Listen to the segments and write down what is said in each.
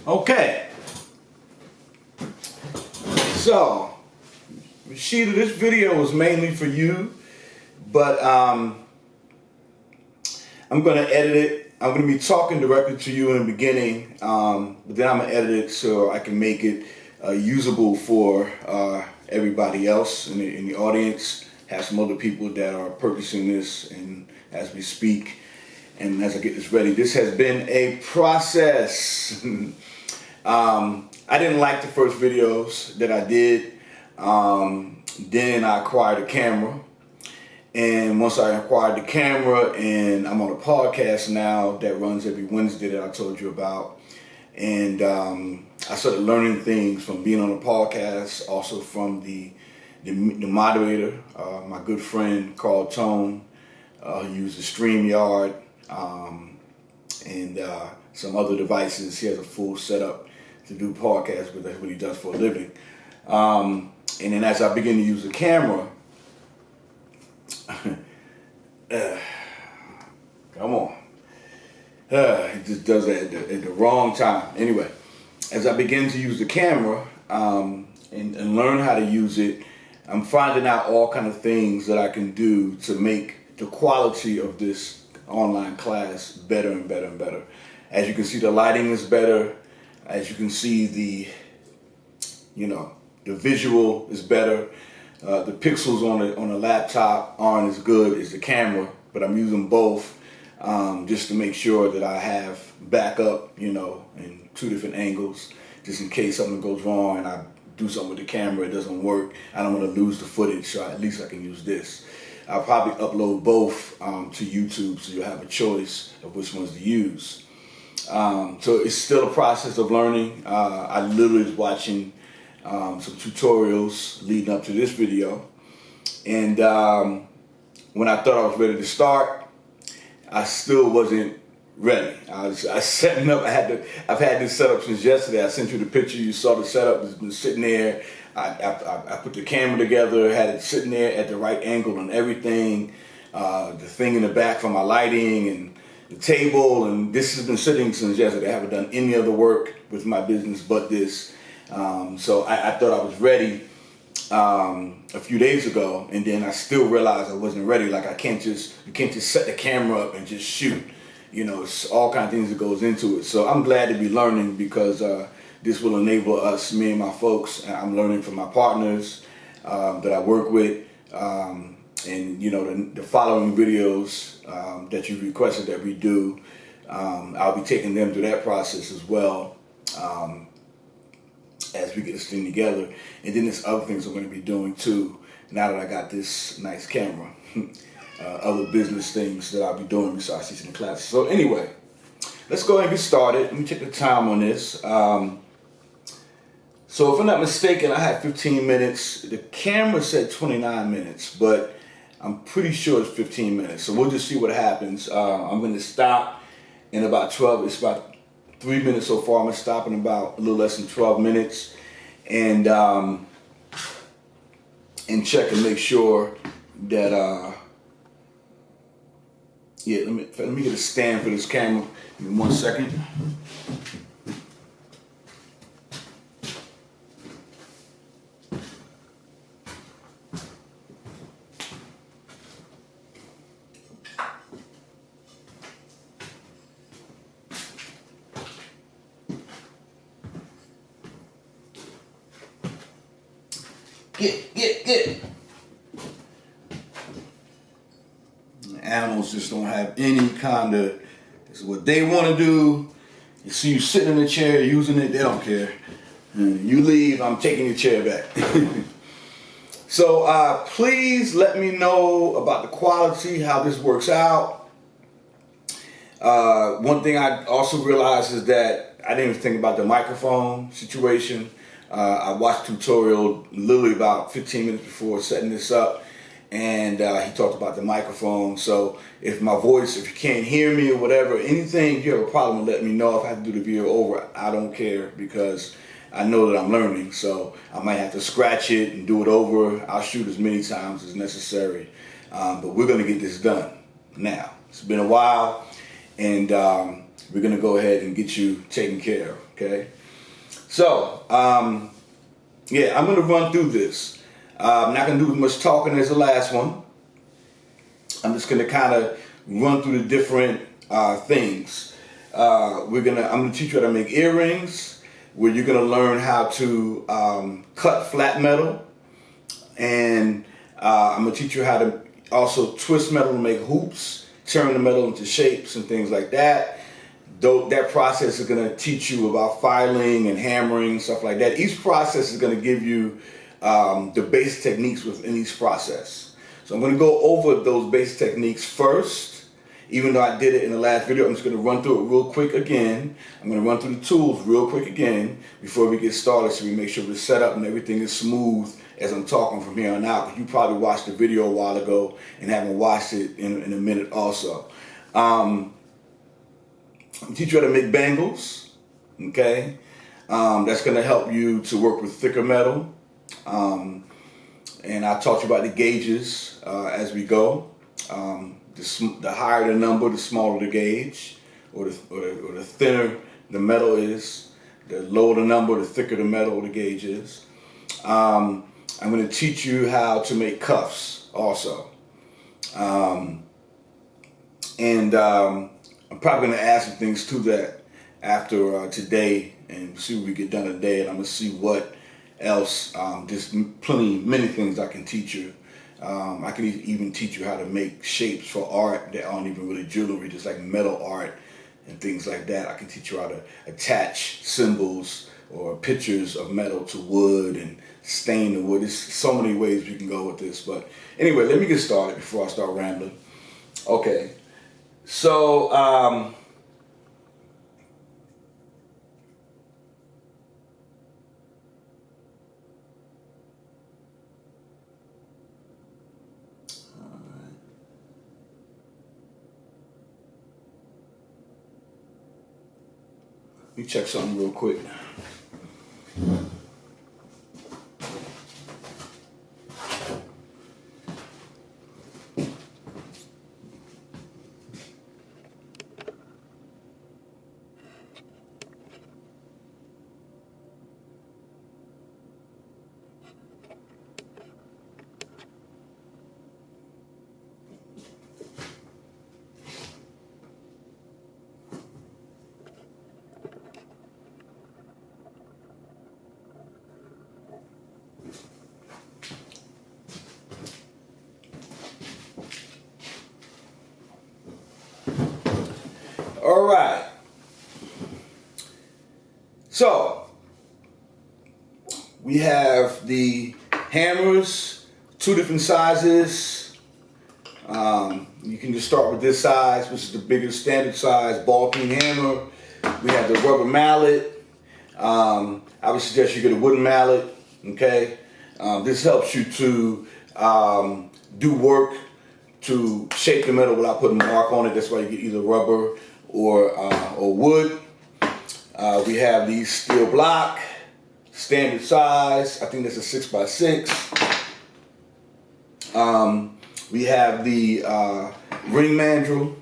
Okay, so Rashida, this video was mainly for you, but I'm going to edit it. I'm going to be talking directly to you in the beginning, but then I'm going to edit it so I can make it usable for everybody else in the audience. Have some other people that are purchasing this, and as we speak, and as I get this ready, this has been a process. I didn't like the first videos that I did. Then I acquired a camera. And once I acquired the camera, and I'm on a podcast now that runs every Wednesday that I told you about. And I started learning things from being on a podcast, also from the moderator, my good friend Carl Tone, who uses StreamYard and some other devices. He has a full setup to do podcasts with. That's what he does for a living. And then as I begin to use the camera, come on, it just does it at the wrong time. Anyway, as I begin to use the camera and learn how to use it, I'm finding out all kind of things that I can do to make the quality of this online class better and better and better. As you can see, the lighting is better. As you can see, the visual is better. The pixels on the laptop aren't as good as the camera, but I'm using both just to make sure that I have backup, in two different angles, just in case something goes wrong and I do something with the camera, it doesn't work. I don't want to lose the footage, so at least I can use this. I'll probably upload both to YouTube, so you'll have a choice of which ones to use. So it's still a process of learning. I literally was watching some tutorials leading up to this video, and when I thought I was ready to start, I still wasn't ready. I was setting up. I've had this setup since yesterday. I sent you the picture. You saw the setup. It's been sitting there. I put the camera together, had it sitting there at the right angle and everything. The thing in the back for my lighting and the table, and this has been sitting since yesterday. I haven't done any other work with my business but this. So I thought I was ready a few days ago, and then I still realized I wasn't ready. Like you can't just set the camera up and just shoot. It's all kind of things that goes into it. So I'm glad to be learning because this will enable us, me and my folks. And I'm learning from my partners that I work with, and the following videos that you requested that we do. I'll be taking them through that process as well. As we get this thing together, and then there's other things I'm going to be doing too now that I got this nice camera. Other business things that I'll be doing besides teaching the classes. So anyway, let's go ahead and get started. Let me check the time on this. So if I'm not mistaken, I had 15 minutes. The camera said 29 minutes, but I'm pretty sure it's 15 minutes. So we'll just see what happens. I'm going to stop in about 12. It's about 3 minutes so far. I'm going to stop in about a little less than 12 minutes and check and make sure that let me get a stand for this camera. Give me 1 second. Get. Animals just don't have any kind of, it's what they want to do. You see you sitting in the chair using it, they don't care. And you leave, I'm taking your chair back. So please let me know about the quality, how this works out. One thing I also realized is that I didn't even think about the microphone situation. I watched a tutorial literally about 15 minutes before setting this up, and he talked about the microphone. So if my voice, if you can't hear me or whatever, anything, if you have a problem, let me know. If I have to do the video over, I don't care, because I know that I'm learning. So I might have to scratch it and do it over. I'll shoot as many times as necessary, but we're going to get this done now. It's been a while, and we're going to go ahead and get you taken care of, okay? So, yeah, I'm going to run through this. I'm not going to do as much talking as the last one. I'm just going to kind of run through the different things. I'm going to teach you how to make earrings, where you're going to learn how to cut flat metal, and I'm going to teach you how to also twist metal to make hoops, turn the metal into shapes and things like that. That process is going to teach you about filing and hammering, stuff like that. Each process is going to give you the base techniques within each process. So I'm going to go over those base techniques first. Even though I did it in the last video, I'm just going to run through it real quick again. I'm going to run through the tools real quick again before we get started, so we make sure we're set up and everything is smooth as I'm talking from here on out. Because you probably watched the video a while ago and haven't watched it in a minute also. I'm going to teach you how to make bangles, okay? That's going to help you to work with thicker metal. And I'll talk to you about the gauges as we go. The higher the number, the smaller the gauge, or the thinner the metal is. The lower the number, the thicker the metal or the gauge is. I'm going to teach you how to make cuffs also. I'm probably going to add some things to that after today and see what we get done today. And I'm going to see what else, just many things I can teach you. I can even teach you how to make shapes for art that aren't even really jewelry, just like metal art and things like that. I can teach you how to attach symbols or pictures of metal to wood and stain the wood. There's so many ways we can go with this. But anyway, let me get started before I start rambling. Okay, so let me check something real quick. All right. So we have the hammers, two different sizes. You can just start with this size, which is the biggest standard size ball peen hammer. We have the rubber mallet. I would suggest you get a wooden mallet. Okay. This helps you to do work to shape the metal without putting mark on it. That's why you get either rubber or wood. We have the steel block, standard size. I think that's a 6x6. We have the ring mandrel.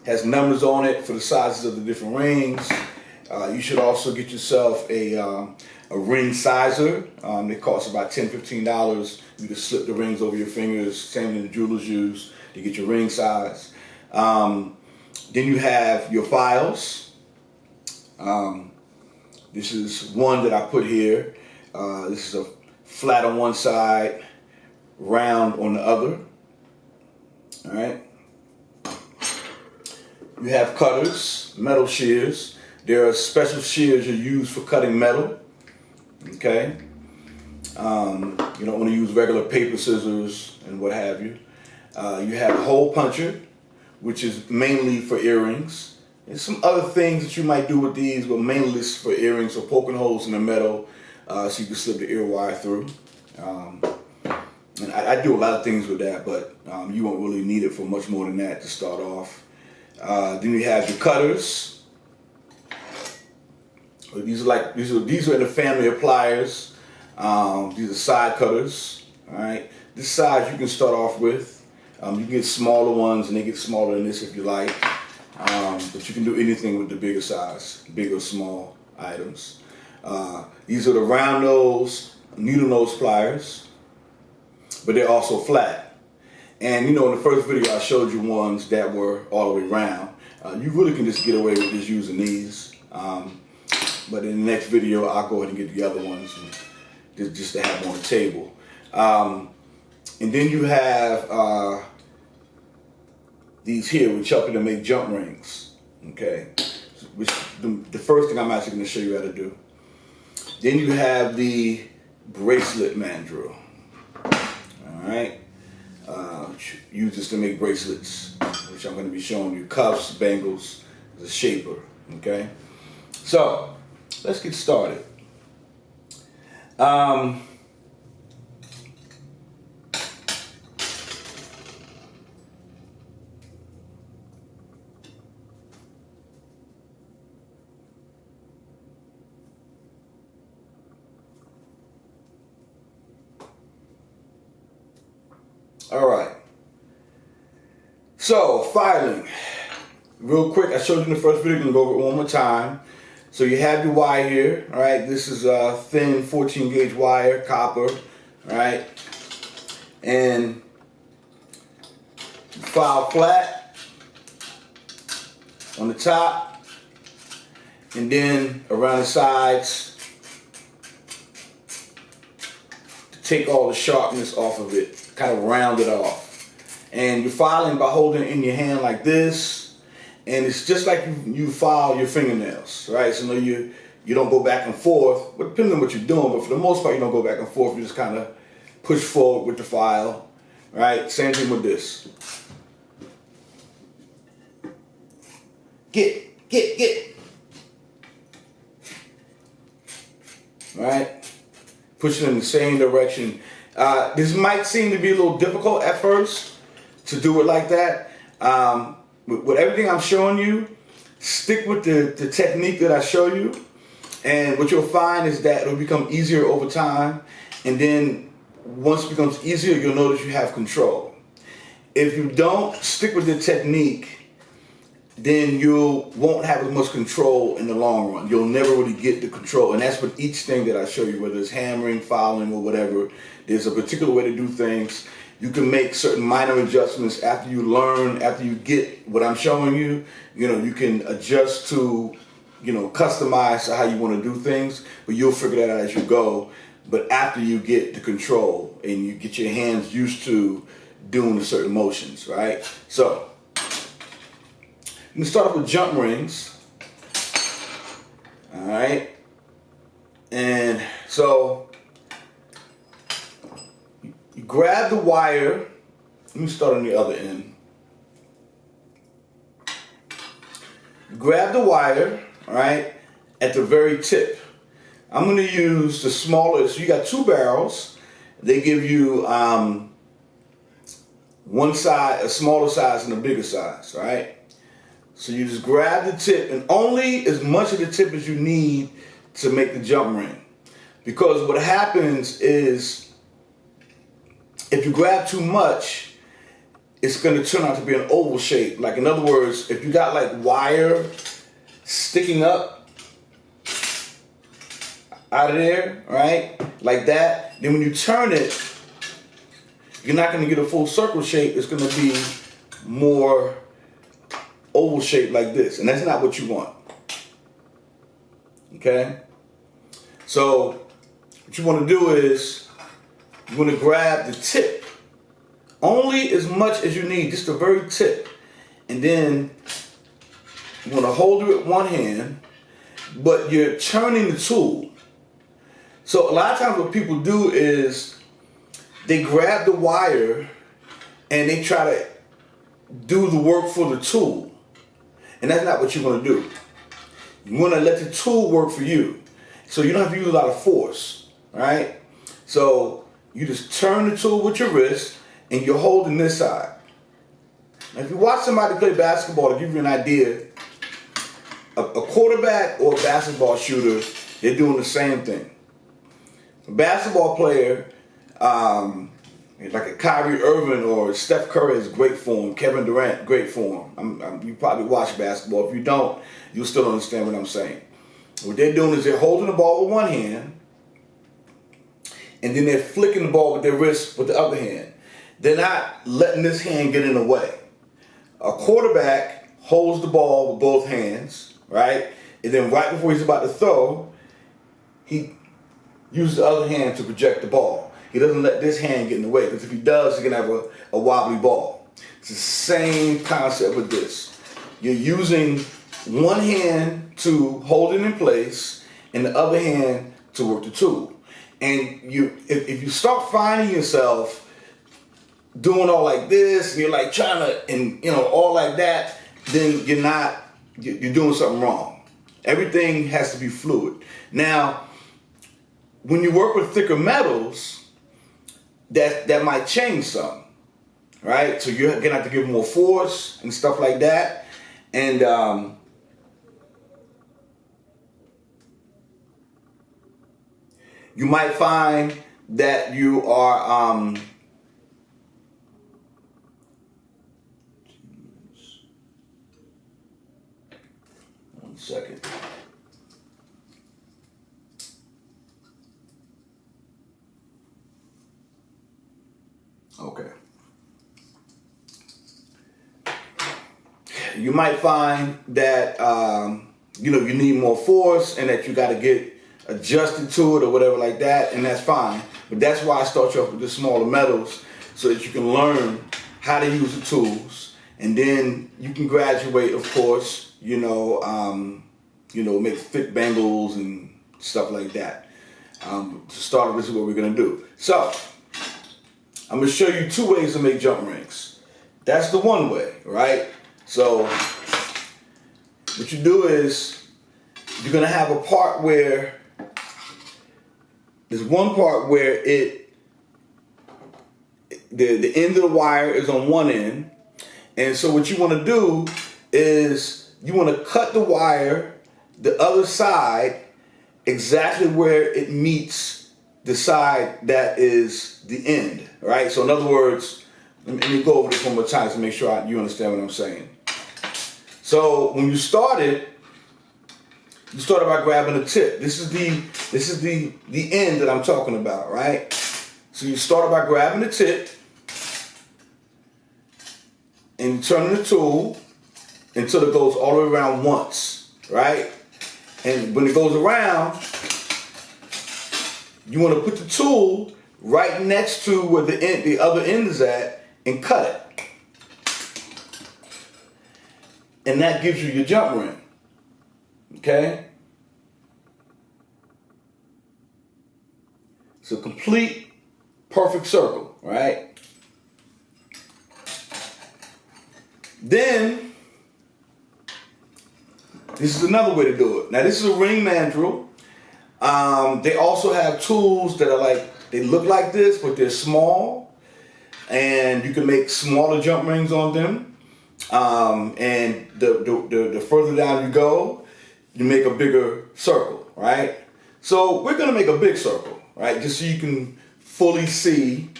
Has numbers on it for the sizes of the different rings. You should also get yourself a ring sizer. They cost about $10, $15. You can slip the rings over your fingers, same thing the jewelers use to get your ring size. Then you have your files. This is one that I put here. This is a flat on one side, round on the other. All right. You have cutters, metal shears. There are special shears you use for cutting metal. Okay. You don't want to use regular paper scissors and what have you. You have a hole puncher, which is mainly for earrings. There's some other things that you might do with these, but mainly it's for earrings, so poking holes in the metal so you can slip the ear wire through. And I do a lot of things with that, but you won't really need it for much more than that to start off. Then you have your cutters. These are in the family of pliers. These are side cutters. All right. This size you can start off with. You can get smaller ones, and they get smaller than this if you like. But you can do anything with the bigger size, big or small items. These are the round nose, needle nose pliers, but they're also flat. And you know, in the first video I showed you ones that were all the way round. You really can just get away with just using these. But in the next video, I'll go ahead and get the other ones just to have on the table. And then you have these here, which help you to make jump rings. Okay, which the first thing I'm actually going to show you how to do. Then you have the bracelet mandrel. All right, use this to make bracelets, which I'm going to be showing you. Cuffs, bangles, as a shaper. Okay, so let's get started. All right. So filing, real quick. I showed you in the first video. I'm gonna go over it one more time. So you have your wire here. All right. This is a thin 14 gauge wire, copper. All right. And file flat on the top, and then around the sides to take all the sharpness off of it. Kind of round it off. And you're filing by holding it in your hand like this, and it's just like you file your fingernails, right? So you don't go back and forth, but depending on what you're doing, but for the most part you don't go back and forth, you just kind of push forward with the file, right? Same thing with this. Get. Right? Push it in the same direction. This might seem to be a little difficult at first to do it like that. With everything I'm showing you, stick with the technique that I show you, and what you'll find is that it'll become easier over time, and then once it becomes easier, you'll notice you have control. If you don't stick with the technique, then you won't have as much control in the long run. You'll never really get the control. And that's with each thing that I show you, whether it's hammering, filing, or whatever. There's a particular way to do things. You can make certain minor adjustments after you learn, after you get what I'm showing you. You know, you can adjust to, you know, customize how you want to do things, but you'll figure that out as you go. But after you get the control and you get your hands used to doing the certain motions, right? So, I'm gonna start off with jump rings. All right, and so you grab the wire. Let me start on the other end. You grab the wire, all right, at the very tip. I'm gonna use the smaller. So you got two barrels. They give you one side, a smaller size and a bigger size, right? So you just grab the tip, and only as much of the tip as you need to make the jump ring. Because what happens is, if you grab too much, it's going to turn out to be an oval shape. Like, in other words, if you got like wire sticking up out of there, right, like that, then when you turn it, you're not going to get a full circle shape. It's going to be more oval shape like this, and that's not what you want. Okay, so what you want to do is you want to grab the tip, only as much as you need, just the very tip, and then you want to hold it with one hand, but you're turning the tool. So a lot of times what people do is they grab the wire and they try to do the work for the tool. And that's not what you want to do. You want to let the tool work for you. So you don't have to use a lot of force, right? So you just turn the tool with your wrist and you're holding this side. Now if you watch somebody play basketball, to give you an idea, a quarterback or a basketball shooter, they're doing the same thing. A basketball player, like a Kyrie Irving or Steph Curry is great form. Kevin Durant, great form. You probably watch basketball. If you don't, you'll still understand what I'm saying. What they're doing is they're holding the ball with one hand, and then they're flicking the ball with their wrist with the other hand. They're not letting this hand get in the way. A quarterback holds the ball with both hands, right? And then right before he's about to throw, he uses the other hand to project the ball. He doesn't let this hand get in the way, because if he does, he's going to have a wobbly ball. It's the same concept with this. You're using one hand to hold it in place and the other hand to work the tool. And if you start finding yourself doing all like this, and you're like trying to, and all like that, then you're doing something wrong. Everything has to be fluid. Now, when you work with thicker metals, that might change some, right? So you're gonna have to give more force and stuff like that. And you might find that you are one second. Okay. You might find that you need more force, and that you got to get adjusted to it or whatever like that, and that's fine. But that's why I start you off with the smaller metals, so that you can learn how to use the tools, and then you can graduate, of course. Make thick bangles and stuff like that. To start, this is what we're gonna do. So I'm gonna show you two ways to make jump rings. That's the one way, right? So what you do is you're gonna have a part where there's one part where the end of the wire is on one end, and so what you want to do is you want to cut the wire the other side exactly where it meets the side that is the end, right? So in other words, let me go over this one more time to make sure you understand what I'm saying. So when you started by grabbing the tip. This is the end that I'm talking about, right? So you started by grabbing the tip and turning the tool until it goes all the way around once, right? And when it goes around, you want to put the tool right next to where the other end is at and cut it. And that gives you your jump ring. Okay? It's a complete, perfect circle, right? Then, this is another way to do it. Now, this is a ring mandrel. They also have tools that are they look like this, but they're small. And you can make smaller jump rings on them. And the further down you go, you make a bigger circle, right? So we're gonna make a big circle, right? Just so you can fully see,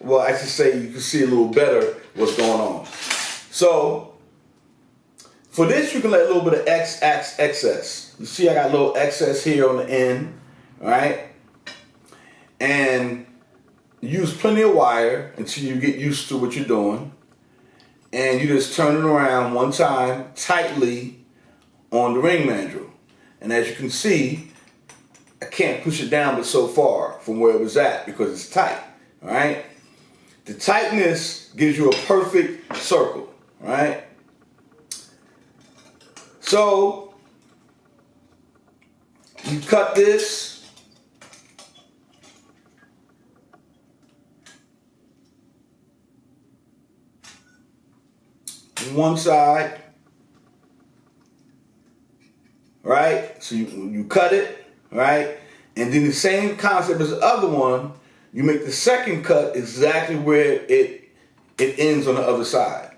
well, I should say you can see a little better what's going on. So for this, you can let a little bit of excess. You see I got a little excess here on the end, right? And use plenty of wire until you get used to what you're doing. And you just turn it around one time tightly on the ring mandrel. And as you can see, I can't push it down but so far from where it was at because it's tight, all right? The tightness gives you a perfect circle, right? So, you cut this. One side, right? So you cut it, right? And then the same concept as the other one, you make the second cut exactly where it ends on the other side.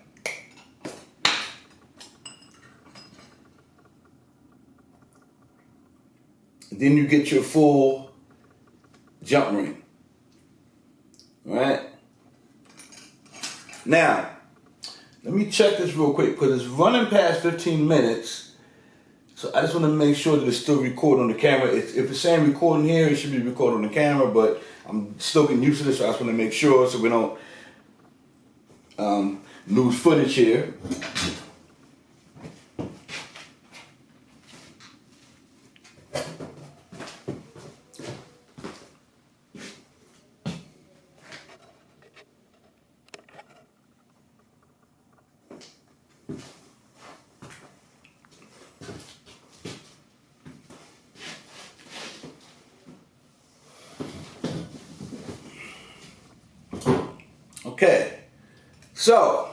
And then you get your full jump ring, right? Now, let me check this real quick because it's running past 15 minutes. So I just want to make sure that it's still recording on the camera. If it's saying recording here, it should be recording on the camera, but I'm still getting used to this, so I just want to make sure so we don't lose footage here. Okay, so